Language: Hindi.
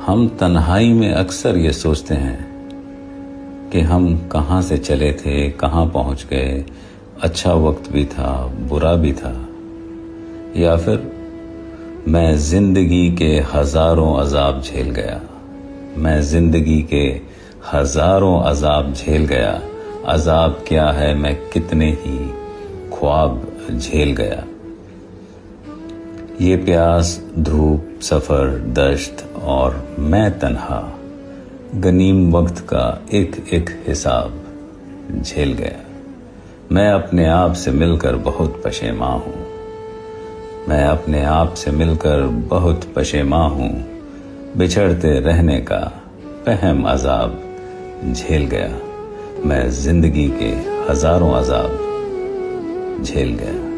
हम तन्हाई में अक्सर ये सोचते हैं कि हम कहाँ से चले थे, कहाँ पहुँच गए, अच्छा वक्त भी था, बुरा भी था, या फिर मैं जिंदगी के हजारों अजाब झेल गया, मैं जिंदगी के हजारों अजाब झेल गया, अजाब क्या है मैं कितने ही ख्वाब झेल गया। ये प्यास, धूप, सफर, दश्त और मैं तन्हा गनीम वक्त का एक एक हिसाब झेल गया। मैं अपने आप से मिलकर बहुत पशेमा हूँ, मैं अपने आप से मिलकर बहुत पशेमा हूँ। बिछड़ते रहने का पहम अजाब झेल गया, मैं जिंदगी के हजारों अजाब झेल गया।